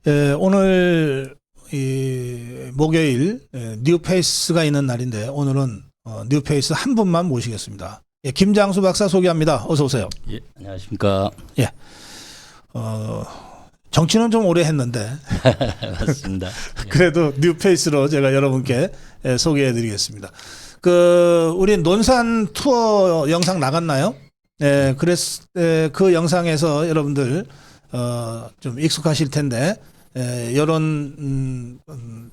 오늘 목요일 뉴페이스가 있는 날인데 오늘은 뉴페이스 한 분만 모시겠습니다. 김장수 박사 소개합니다. 어서 오세요. 예, 안녕하십니까. 예. 정치는 좀 오래 했는데 맞습니다. 그래도 뉴페이스로 제가 여러분께 소개해드리겠습니다. 우리 논산 투어 영상 나갔나요? 그 영상에서 여러분들 좀 익숙하실 텐데 여론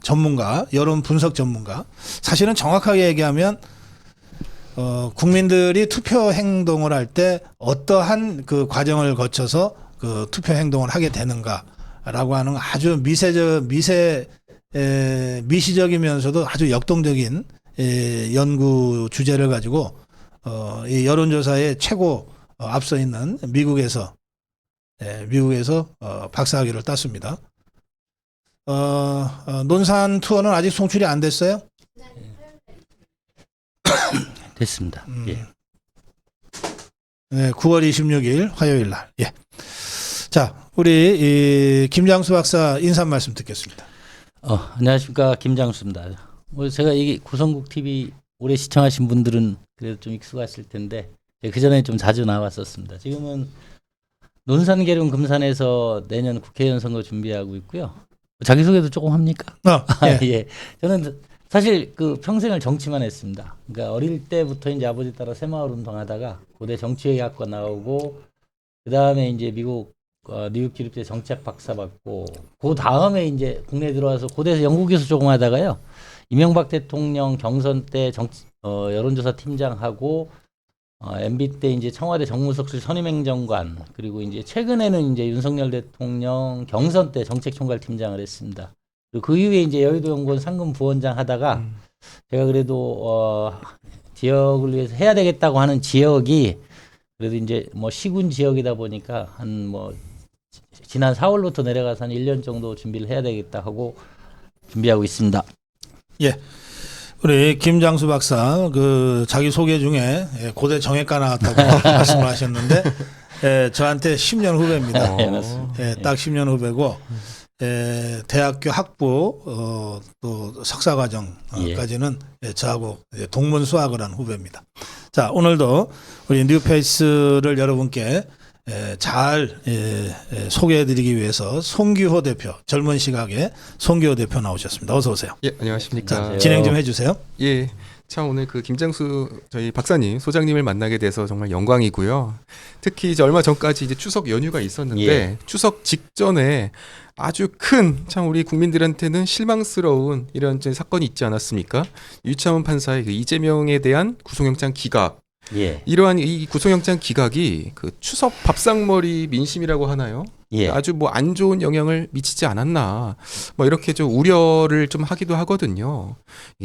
전문가, 여론 분석 전문가. 사실은 정확하게 얘기하면 국민들이 투표 행동을 할 때 어떠한 그 과정을 거쳐서 그 투표 행동을 하게 되는가라고 하는 아주 미시적이면서도 아주 역동적인 연구 주제를 가지고 이 여론조사에 최고 앞서 있는 미국에서 박사학위를 땄습니다. 논산 투어는 아직 송출이 안 됐어요? 됐습니다. 예. 네, 9월 26일 화요일 날. 예. 자, 우리 김장수 박사 인사 말씀 듣겠습니다. 안녕하십니까. 김장수입니다. 제가 이 구성국 TV 오래 시청하신 분들은 그래도 좀 익숙하실 텐데 그 전에 좀 자주 나왔었습니다. 지금은 논산계룡 금산에서 내년 국회의원 선거 준비하고 있고요. 자기소개도 조금 합니까? 예. 예. 저는 사실 그 평생을 정치만 했습니다. 그러니까 어릴 때부터 이제 아버지 따라 새마을 운동하다가 고대 정치외교학과 나오고 그 다음에 이제 미국 뉴욕 기립대 정치학 박사 받고 그 다음에 이제 국내에 들어와서 고대에서 연구교수 조금 하다가요. 이명박 대통령 경선 때 여론조사 팀장하고 MB 때 이제 청와대 정무석실 선임행정관 그리고 이제 최근에는 이제 윤석열 대통령 경선 때 정책총괄 팀장을 했습니다. 그리고 그 이후에 이제 여의도연구원 상금 부원장 하다가 제가 그래도 지역을 위해서 해야 되겠다고 하는 지역이 그래도 이제 뭐 시군 지역이다 보니까 한 뭐 지난 4월부터 내려가서 한 1년 정도 준비를 해야 되겠다 하고 준비하고 있습니다. 예. 우리 김장수 박사 자기 소개 중에 고대 정외과 나왔다고 말씀을 하셨는데 저한테 10년 후배입니다. 네, 맞습니다. 딱 10년 후배고 대학교 학부 또 석사과정까지는 저하고 동문 수학을 한 후배입니다. 자, 오늘도 우리 뉴페이스를 여러분께 잘 소개해드리기 위해서 송규호 대표, 젊은 시각의 송규호 대표 나오셨습니다. 어서 오세요. 예, 안녕하십니까. 자, 진행 좀 해주세요. 예, 참 오늘 그 김장수 저희 박사님, 소장님을 만나게 돼서 정말 영광이고요. 특히 이제 얼마 전까지 이제 추석 연휴가 있었는데 추석 직전에 아주 큰 참 우리 국민들한테는 실망스러운 이런 사건이 있지 않았습니까? 유차원 판사의 그 이재명에 대한 구속영장 기각. 예. 이러한 이 구속영장 기각이 그 추석 밥상머리 민심이라고 하나요? 예. 아주 뭐 안 좋은 영향을 미치지 않았나 뭐 이렇게 좀 우려를 좀 하기도 하거든요.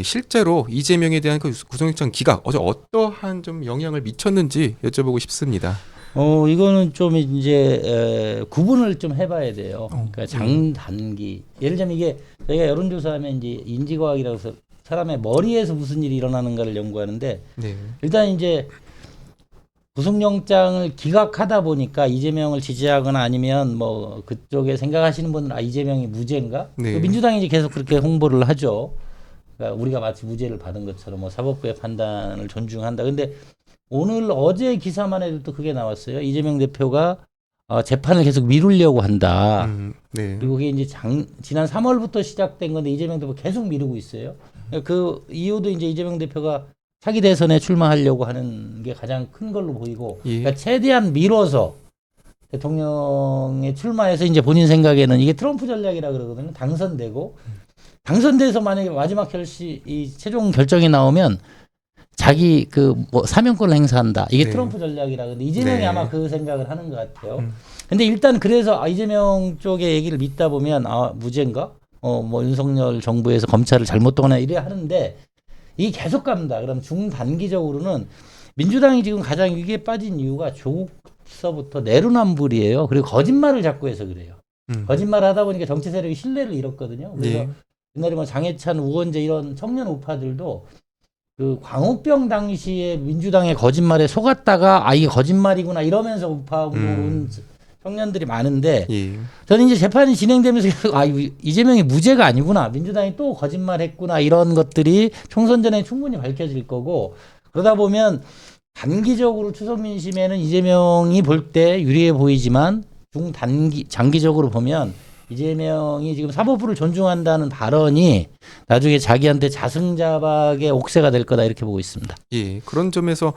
실제로 이재명에 대한 그 구속영장 기각 어떠한 좀 영향을 미쳤는지 여쭤보고 싶습니다. 이거는 좀 이제 구분을 좀 해봐야 돼요. 그러니까 장단기. 예를 들면 이게 저희가 여론조사하면 이제 인지과학이라고 해서 사람의 머리에서 무슨 일이 일어나는가를 연구하는데 네. 일단 이제 구속영장을 기각하다 보니까 이재명을 지지하거나 아니면 뭐 그쪽에 생각하시는 분은 이재명이 무죄인가? 네. 민주당이 이제 계속 그렇게 홍보를 하죠. 그러니까 우리가 마치 무죄를 받은 것처럼 뭐 사법부의 판단을 존중한다. 근데 어제 기사만 해도 또 그게 나왔어요. 이재명 대표가 재판을 계속 미루려고 한다. 네. 그리고 그게 이제 지난 3월부터 시작된 건데 이재명 대표 계속 미루고 있어요. 그 이유도 이제 이재명 대표가 차기 대선에 출마하려고 하는 게 가장 큰 걸로 보이고, 그러니까 최대한 미뤄서 대통령에 출마해서 이제 본인 생각에는 이게 트럼프 전략이라 그러거든요. 당선돼서 만약에 마지막 이 최종 결정이 나오면 자기 뭐 사명권을 행사한다. 이게 트럼프 전략이라 근데 이재명이 아마 그 생각을 하는 것 같아요. 근데 일단 그래서 이재명 쪽의 얘기를 믿다 보면 무죄인가? 뭐 윤석열 정부에서 검찰을 잘못 동원하 이래야 하는데 이게 계속 갑니다. 그럼 중단기적으로는 민주당이 지금 가장 위기에 빠진 이유가 조국서부터 내로남불이에요. 그리고 거짓말을 자꾸 해서 그래요. 거짓말을 하다 보니까 정치 세력이 신뢰를 잃었거든요. 그래서 옛날에 뭐 장해찬, 우원재 이런 청년 우파들도 그 광우병 당시에 민주당의 거짓말에 속았다가 이게 거짓말이구나 이러면서 우파하고 청년들이 많은데 예. 저는 이제 재판이 진행되면서 계속 이재명이 무죄가 아니구나, 민주당이 또 거짓말했구나, 이런 것들이 총선 전에 충분히 밝혀질 거고, 그러다 보면 단기적으로 추석 민심에는 이재명이 볼 때 유리해 보이지만 장기적으로 보면 이재명이 지금 사법부를 존중한다는 발언이 나중에 자기한테 자승자박의 옥새가 될 거다, 이렇게 보고 있습니다. 예, 그런 점에서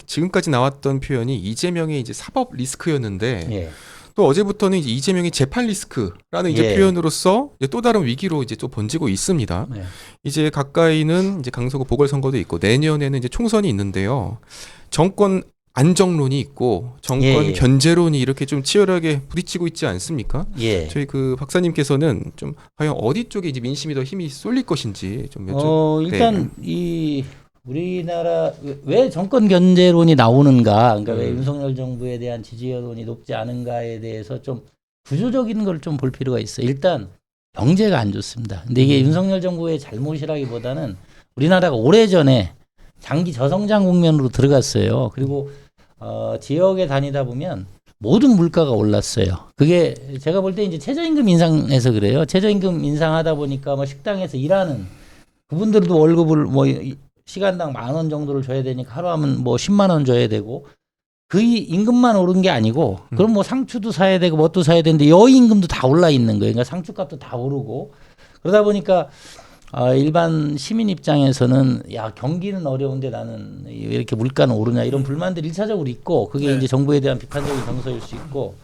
지금까지 나왔던 표현이 이재명의 이제 사법 리스크였는데 예. 또 어제부터는 이제 이재명이 재판 리스크라는 이제 예. 표현으로서 이제 또 다른 위기로 이제 또 번지고 있습니다. 네. 이제 가까이는 이제 강서구 보궐선거도 있고 내년에는 이제 총선이 있는데요. 정권 안정론이 있고 정권 예. 견제론이 이렇게 좀 치열하게 부딪히고 있지 않습니까? 예. 저희 그 박사님께서는 좀 과연 어디 쪽에 이제 민심이 더 힘이 쏠릴 것인지 좀 일단 이 우리나라 왜 정권 견제론이 나오는가, 그러니까 왜 윤석열 정부에 대한 지지 여론이 높지 않은가에 대해서 좀 구조적인 걸 좀 볼 필요가 있어요. 일단 경제가 안 좋습니다. 근데 이게 윤석열 정부의 잘못이라기보다는 우리나라가 오래전에 장기 저성장 국면으로 들어갔어요. 그리고 지역에 다니다 보면 모든 물가가 올랐어요. 그게 제가 볼 때 이제 최저임금 인상해서 그래요. 최저임금 인상하다 보니까 뭐 식당에서 일하는 그분들도 월급을 뭐 시간당 10,000원 정도를 줘야 되니까 하루 하면 뭐 10만 원 줘야 되고, 그 임금만 오른 게 아니고 그럼 뭐 상추도 사야 되고 뭣도 사야 되는데 여임금도 다 올라 있는 거예요. 그러니까 상추값도 다 오르고, 그러다 보니까 일반 시민 입장에서는 야, 경기는 어려운데 나는 왜 이렇게 물가는 오르냐, 이런 불만들이 일차적으로 있고, 그게 네. 이제 정부에 대한 비판적인 정서일 수 있고,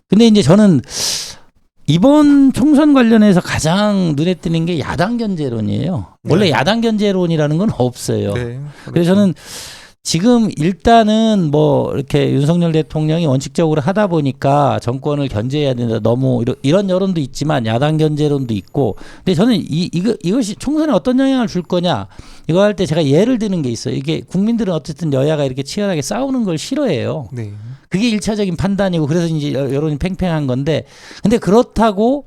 근데 이제 저는 이번 총선 관련해서 가장 눈에 띄는 게 야당 견제론이에요. 원래 네. 야당 견제론이라는 건 없어요. 네, 그래서 저는 지금 일단은 뭐 이렇게 윤석열 대통령이 원칙적으로 하다 보니까 정권을 견제해야 된다, 너무 이런 여론도 있지만 야당 견제론도 있고, 근데 저는 이것이 총선에 어떤 영향을 줄 거냐, 이거 할 때 제가 예를 드는 게 있어요. 이게 국민들은 어쨌든 여야가 이렇게 치열하게 싸우는 걸 싫어해요. 네. 그게 일차적인 판단이고, 그래서 이제 여론이 팽팽한 건데, 근데 그렇다고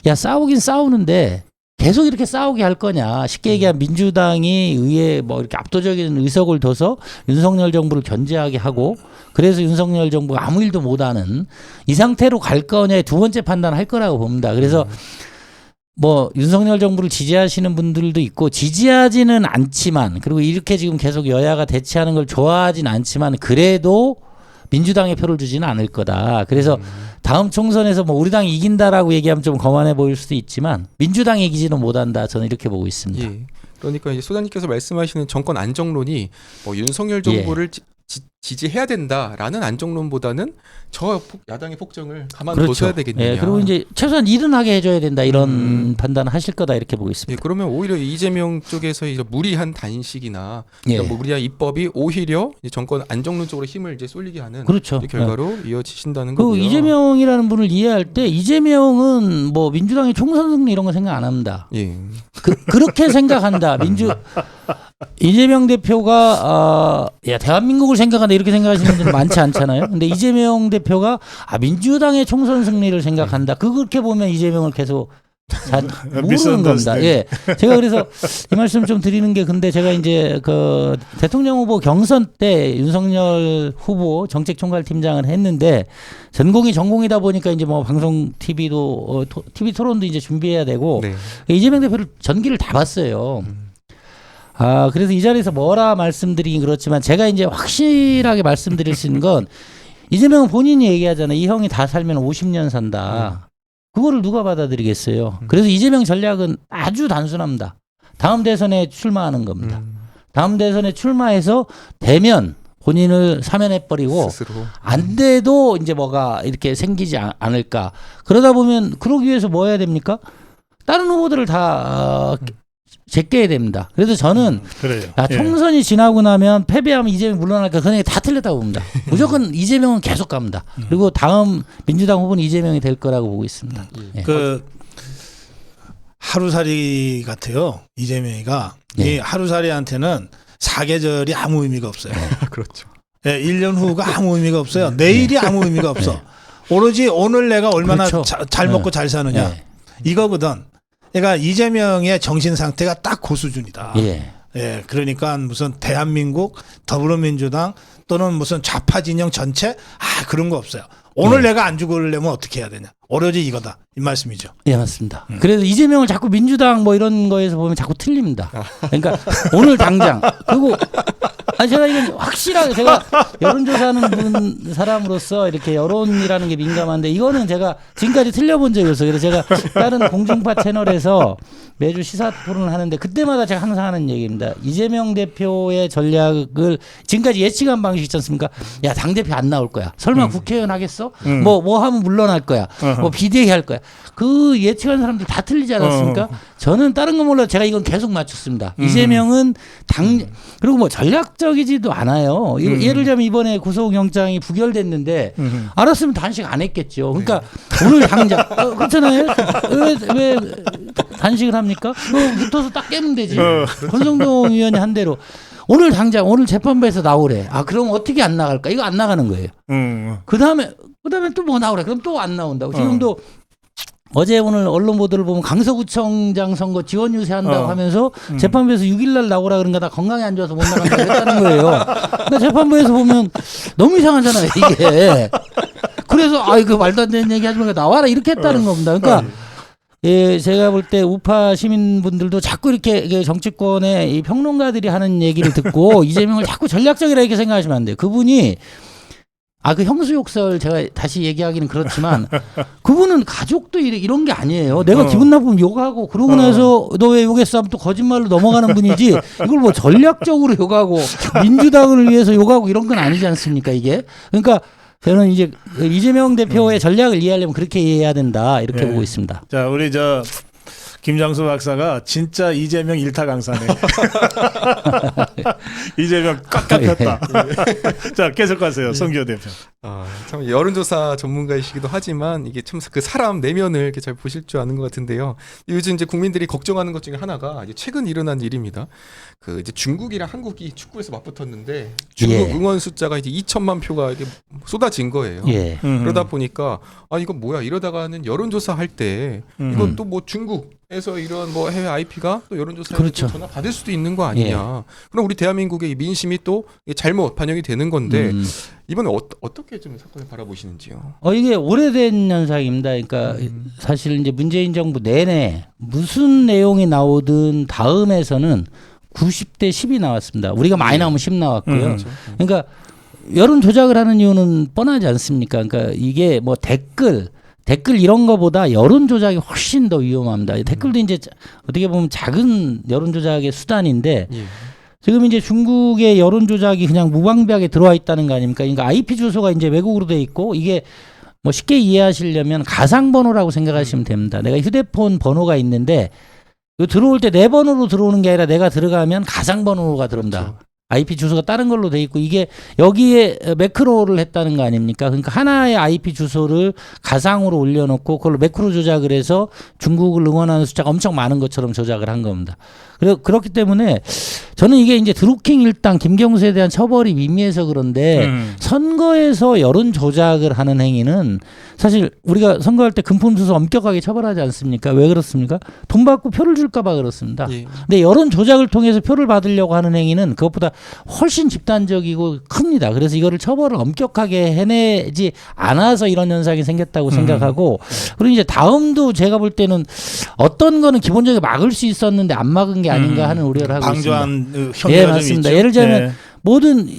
야, 싸우긴 싸우는데 계속 이렇게 싸우게 할 거냐, 쉽게 얘기하면 민주당이 의회 뭐 이렇게 압도적인 의석을 둬서 윤석열 정부를 견제하게 하고, 그래서 윤석열 정부가 아무 일도 못하는 이 상태로 갈 거냐의 두 번째 판단을 할 거라고 봅니다. 그래서 뭐 윤석열 정부를 지지하시는 분들도 있고 지지하지는 않지만, 그리고 이렇게 지금 계속 여야가 대치하는 걸 좋아하진 않지만 그래도 민주당에 표를 주지는 않을 거다. 그래서 다음 총선에서 뭐 우리 당이 이긴다라고 얘기하면 좀 거만해 보일 수도 있지만 민주당이 이기지는 못한다, 저는 이렇게 보고 있습니다. 예. 그러니까 이제 소장님께서 말씀하시는 정권 안정론이 뭐 윤석열 정부를 지지해야 된다라는 안정론보다는 저 야당의 폭정을 가만둬줘야 되겠느냐. 예, 그리고 이제 최소한 일은 하게 해줘야 된다, 이런 판단을 하실 거다, 이렇게 보고 있습니다. 예, 그러면 오히려 이재명 쪽에서 이제 무리한 단식이나 예. 그러니까 무리한 입법이 오히려 이제 정권 안정론 쪽으로 힘을 이제 쏠리게 하는 그렇죠. 이 결과로 이어지신다는 그 거고요. 이재명이라는 분을 이해할 때 이재명은 뭐 민주당의 총선 승리 이런 거 생각 안 합니다. 예. 그렇게 생각한다. 이재명 대표가 야, 대한민국을 생각한다, 이렇게 생각하시는 분들 많지 않잖아요. 근데 이재명 대표가 민주당의 총선 승리를 생각한다. 그렇게 보면 이재명을 계속 모르는 겁니다. 예. 제가 그래서 이 말씀 좀 드리는 게, 근데 제가 이제 그 대통령 후보 경선 때 윤석열 후보 정책총괄팀장을 했는데, 전공이다 보니까 이제 뭐 방송 TV도 TV 토론도 이제 준비해야 되고, 네. 이재명 대표를 전기를 다 봤어요. 그래서 이 자리에서 뭐라 말씀드리긴 그렇지만 제가 이제 확실하게 말씀드릴 수 있는 건, 이재명은 본인이 얘기하잖아요. 이 형이 다 살면 50년 산다. 그거를 누가 받아들이겠어요. 그래서 이재명 전략은 아주 단순합니다. 다음 대선에 출마하는 겁니다. 다음 대선에 출마해서 되면 본인을 사면해버리고, 스스로. 안 돼도 이제 뭐가 이렇게 생기지 않을까. 그러다 보면 그러기 위해서 뭐 해야 됩니까? 다른 후보들을 다 제껴야 됩니다. 그래서 저는 그래요. 총선이 지나고 나면 패배하면 이재명 물러날까, 그건 다 틀렸다고 봅니다. 무조건 이재명은 계속 갑니다. 그리고 다음 민주당 후보는 이재명이 될 거라고 보고 있습니다. 예. 그 하루살이 같아요. 이재명이가 이 하루살이한테는 사계절이 아무 의미가 없어요. 그렇죠. 예, 1년 후가 아무 의미가 없어요. 내일이 아무 의미가 없어. 오로지 오늘 내가 얼마나 그렇죠. 잘 먹고 잘 사느냐, 예. 이거거든. 그러니까 이재명의 정신 상태가 딱 그 수준이다. 예. 예, 그러니까 무슨 대한민국 더불어민주당 또는 무슨 좌파 진영 전체 그런 거 없어요. 오늘 내가 안 죽으려면 어떻게 해야 되냐. 오로지 이거다. 이 말씀이죠. 예, 맞습니다. 그래서 이재명을 자꾸 민주당 뭐 이런 거에서 보면 자꾸 틀립니다. 그러니까 오늘 당장 그리고 제가 이건 확실하게 제가 여론조사하는 사람으로서 이렇게 여론이라는 게 민감한데 이거는 제가 지금까지 틀려본 적이 없어요. 그래서 제가 다른 공중파 채널에서 매주 시사 토론을 하는데 그때마다 제가 항상 하는 얘기입니다. 이재명 대표의 전략을 지금까지 예측한 방식 있지 않습니까? 야, 당대표 안 나올 거야. 설마 국회의원 하겠어? 뭐 하면 물러날 거야. 뭐 비대위 할 거야. 그 예측한 사람들 다 틀리지 않았습니까? 저는 다른 거 몰라도 제가 이건 계속 맞췄습니다. 이재명은 그리고 뭐 전략적이지도 않아요. 예를 들면 이번에 구속영장이 부결됐는데 알았으면 단식 안 했겠죠. 그러니까 오늘 당장 그렇잖아요. 왜 단식을 합니까? 붙어서 딱 깨면 되지. 권성동 의원이 한 대로. 오늘 당장 오늘 재판부에서 나오래. 그럼 어떻게 안 나갈까? 이거 안 나가는 거예요. 그다음에 또 뭐 나오래. 그럼 또 안 나온다고. 지금도 어제 오늘 언론 보도를 보면 강서구청장 선거 지원 유세한다고 하면서 재판부에서 6일날 나오라 그런가 나 건강이 안 좋아서 못 나간다고 했다는 거예요. 근데 재판부에서 보면 너무 이상하잖아요 이게. 그래서 이거 말도 안 되는 얘기 하지 말고 나와라 이렇게 했다는 겁니다. 그러니까 예, 제가 볼 때 우파 시민분들도 자꾸 이렇게 정치권의 이 평론가들이 하는 얘기를 듣고 이재명을 자꾸 전략적이라 이렇게 생각하시면 안 돼요. 그분이 그 형수욕설 제가 다시 얘기하기는 그렇지만 그분은 가족도 이런 게 아니에요. 내가 기분 나쁘면 욕하고 그러고 나서 너 왜 욕했어 하면 또 거짓말로 넘어가는 분이지 이걸 뭐 전략적으로 욕하고 민주당을 위해서 욕하고 이런 건 아니지 않습니까 이게. 그러니까 저는 이제 이재명 대표의 전략을 이해하려면 그렇게 이해해야 된다 이렇게 보고 있습니다. 자, 우리 김장수 박사가 진짜 이재명 일타 강사네. 이재명 꽉꽉 폈다. 자, 계속하세요. 송기호 대표. 참 여론조사 전문가이시기도 하지만 이게 참 그 사람 내면을 이렇게 잘 보실 줄 아는 것 같은데요. 요즘 이제 국민들이 걱정하는 것 중에 하나가 이제 최근 일어난 일입니다. 그 이제 중국이랑 한국이 축구에서 맞붙었는데 중국 응원 숫자가 이제 2천만 표가 이게 쏟아진 거예요. 그러다 보니까 이건 뭐야 이러다가는 여론조사 할 때 이건 또 뭐 중국에서 이런 뭐 해외 IP가 또 여론조사에 그렇죠. 전화 받을 수도 있는 거 아니냐. 그럼 우리 대한민국의 이 민심이 또 잘못 반영이 되는 건데 이번에 어떻게 좀 사건을 바라보시는지요? 이게 오래된 현상입니다. 그러니까 사실 이제 문재인 정부 내내 무슨 내용이 나오든 다음에서는 90대 10이 나왔습니다. 우리가 많이 나오면 10 나왔고요. 그렇죠. 그러니까 여론 조작을 하는 이유는 뻔하지 않습니까? 그러니까 이게 뭐 댓글 이런 거보다 여론 조작이 훨씬 더 위험합니다. 댓글도 이제 어떻게 보면 작은 여론 조작의 수단인데 지금 이제 중국의 여론 조작이 그냥 무방비하게 들어와 있다는 거 아닙니까? 그러니까 IP 주소가 이제 외국으로 돼 있고 이게 뭐 쉽게 이해하시려면 가상 번호라고 생각하시면 됩니다. 내가 휴대폰 번호가 있는데 들어올 때 내 번호로 들어오는 게 아니라 내가 들어가면 가상 번호가 들어온다. 그렇죠. IP 주소가 다른 걸로 돼 있고 이게 여기에 매크로를 했다는 거 아닙니까? 그러니까 하나의 IP 주소를 가상으로 올려놓고 그걸로 매크로 조작을 해서 중국을 응원하는 숫자가 엄청 많은 것처럼 조작을 한 겁니다. 그렇기 때문에 저는 이게 이제 드루킹 일당 김경수에 대한 처벌이 미미해서 그런데 선거에서 여론 조작을 하는 행위는 사실 우리가 선거할 때 금품수수 엄격하게 처벌하지 않습니까? 왜 그렇습니까? 돈 받고 표를 줄까 봐 그렇습니다. 근데 여론 조작을 통해서 표를 받으려고 하는 행위는 그것보다 훨씬 집단적이고 큽니다. 그래서 이거를 처벌을 엄격하게 해내지 않아서 이런 현상이 생겼다고 생각하고 그리고 이제 다음도 제가 볼 때는 어떤 거는 기본적으로 막을 수 있었는데 안 막은 게 아닌가 하는 우려를 하고 있습니다. 방조한 형태가 좀 맞습니다. 있죠.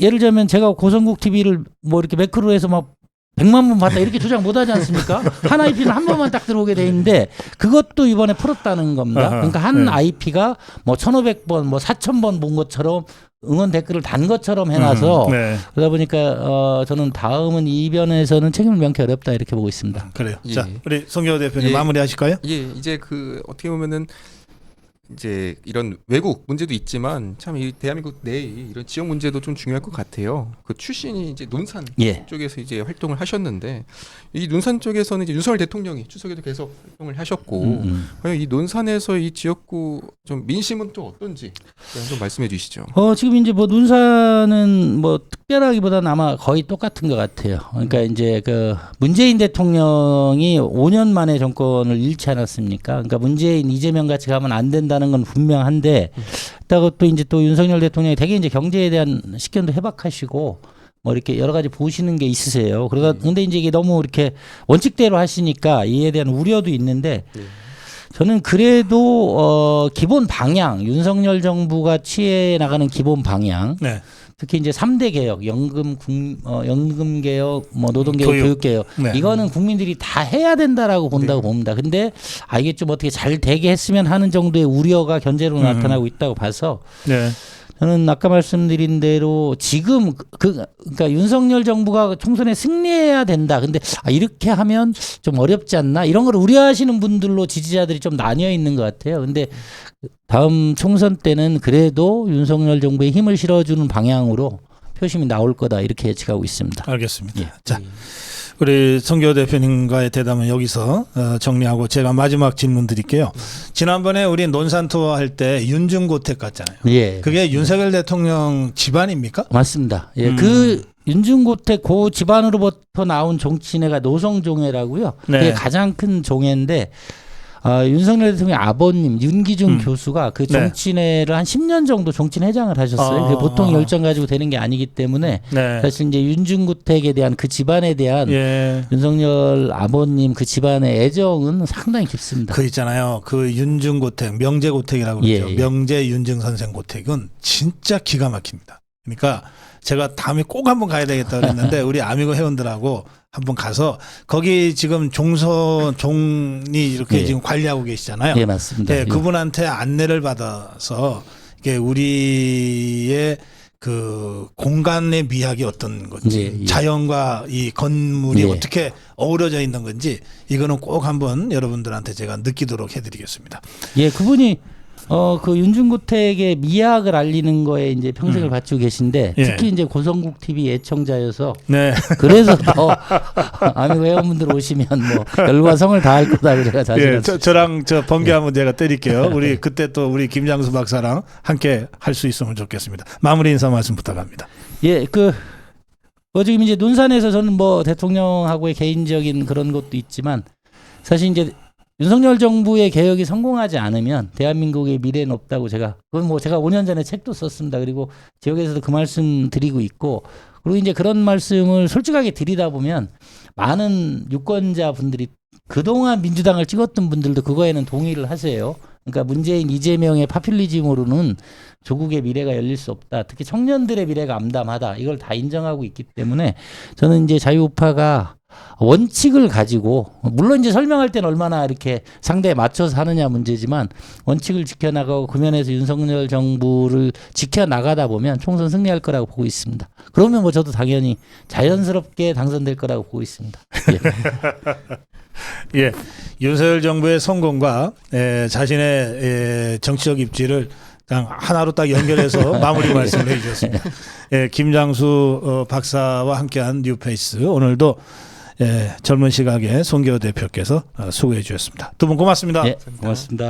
예를 들면 제가 고성국 TV를 뭐 이렇게 매크로 해서 막 100만 번 봤다 이렇게 조작 못하지 않습니까? 한 IP는 한 번만 딱 들어오게 돼 있는데 그것도 이번에 풀었다는 겁니다. 그러니까 한 IP가 뭐 1,500번, 뭐 4,000번 본 것처럼 응원 댓글을 단 것처럼 해놔서 그러다 보니까 저는 다음은 이 변에서는 책임을 명쾌 어렵다 이렇게 보고 있습니다. 그래요. 자, 우리 송기호 대표님 마무리하실까요? 이제 어떻게 보면은 이제 이런 외국 문제도 있지만 참 이 대한민국 내에 이런 지역 문제도 좀 중요할 것 같아요. 그 출신이 이제 논산 쪽에서 이제 활동을 하셨는데 이 논산 쪽에서는 이제 윤석열 대통령이 추석에도 계속 활동을 하셨고 과연 이 논산에서 이 지역구 좀 민심은 또 어떤지 좀 말씀해 주시죠. 지금 이제 뭐 논산은 뭐 특별하기보다는 아마 거의 똑같은 것 같아요. 그러니까 이제 그 문재인 대통령이 5년 만에 정권을 잃지 않았습니까? 그러니까 문재인 이재명 같이 가면 안 된다는 건 분명한데 그렇다고 또 이제 또 윤석열 대통령이 되게 이제 경제에 대한 식견도 해박하시고 뭐 이렇게 여러 가지 보시는 게 있으세요. 그러다 근데 이제 이게 너무 이렇게 원칙대로 하시니까 이에 대한 우려도 있는데 저는 그래도 기본 방향 윤석열 정부가 취해 나가는 기본 방향 네. 특히 이제 3대 개혁 연금 개혁 뭐 노동 개혁 교육 개혁 네. 이거는 국민들이 다 해야 된다라고 본다고 봅니다. 근데 이게 좀 어떻게 잘 되게 했으면 하는 정도의 우려가 견제로 나타나고 있다고 봐서 네. 저는 아까 말씀드린 대로 지금 그러니까 윤석열 정부가 총선에 승리해야 된다. 근데 이렇게 하면 좀 어렵지 않나? 이런 걸 우려하시는 분들로 지지자들이 좀 나뉘어 있는 것 같아요. 근데 다음 총선 때는 그래도 윤석열 정부에 힘을 실어주는 방향으로 표심이 나올 거다. 이렇게 예측하고 있습니다. 알겠습니다. 예. 자, 우리 성교 대표님과의 대담은 여기서 정리하고 제가 마지막 질문 드릴게요. 지난번에 우리 논산 투어 할 때 윤중고택 갔잖아요. 예. 그게 윤석열 대통령 집안입니까? 맞습니다. 예. 그 윤중고택 고 집안으로부터 나온 종친회가 노성종회라고요. 네. 그게 가장 큰 종회인데 윤석열 대통령 아버님 윤기중 교수가 그 종친회를 한 10년 정도 종친회장을 하셨어요. 그게 보통 열정 가지고 되는 게 아니기 때문에 네. 사실 이제 윤중고택에 대한 그 집안에 대한 예. 윤석열 아버님 그 집안의 애정은 상당히 깊습니다. 그 있잖아요. 그 윤중고택, 명제고택이라고 그러죠. 예, 예. 명제 윤중 선생 고택은 진짜 기가 막힙니다. 그러니까 제가 다음에 꼭 한번 가야 되겠다 그랬는데 우리 아미고 회원들하고 한번 가서 거기 지금 종이 이렇게 예. 지금 관리하고 계시잖아요. 예, 맞습니다. 예, 예. 그분한테 안내를 받아서 이게 우리의 그 공간의 미학이 어떤 건지 예, 예. 자연과 이 건물이 예. 어떻게 어우러져 있는 건지 이거는 꼭 한번 여러분들한테 제가 느끼도록 해드리겠습니다. 예, 그분이 그 윤중고택의 미학을 알리는 거에 이제 평생을 바치고 계신데 예. 특히 이제 고성국 TV 애청자여서 네. 그래서 더 아미 회원분들 오시면 뭐 열과 성을 다할 거다 제가 자신 예, 있습니다. 저랑 번개 한번 제가 때릴게요. 우리 그때 또 우리 김장수 박사랑 함께 할 수 있으면 좋겠습니다. 마무리 인사 말씀 부탁합니다. 예, 지금 이제 논산에서 저는 뭐 대통령하고의 개인적인 그런 것도 있지만 사실 이제 윤석열 정부의 개혁이 성공하지 않으면 대한민국의 미래는 없다고 그건 뭐 제가 5년 전에 책도 썼습니다. 그리고 지역에서도 그 말씀 드리고 있고 그리고 이제 그런 말씀을 솔직하게 드리다 보면 많은 유권자 분들이 그동안 민주당을 찍었던 분들도 그거에는 동의를 하세요. 그러니까 문재인 이재명의 파퓰리즘으로는 조국의 미래가 열릴 수 없다. 특히 청년들의 미래가 암담하다. 이걸 다 인정하고 있기 때문에 저는 이제 자유우파가 원칙을 가지고 물론 이제 설명할 때는 얼마나 이렇게 상대에 맞춰서 하느냐 문제지만 원칙을 지켜나가고 그 면에서 윤석열 정부를 지켜나가다 보면 총선 승리할 거라고 보고 있습니다. 그러면 뭐 저도 당연히 자연스럽게 당선될 거라고 보고 있습니다. 예. 예, 윤석열 정부의 성공과 자신의 정치적 입지를 그냥 하나로 딱 연결해서 마무리 말씀을 해주셨습니다. 예, 김장수 박사와 함께한 뉴페이스 오늘도 젊은 시각의 송기호 대표께서 수고해 주셨습니다. 두 분 고맙습니다. 예, 고맙습니다.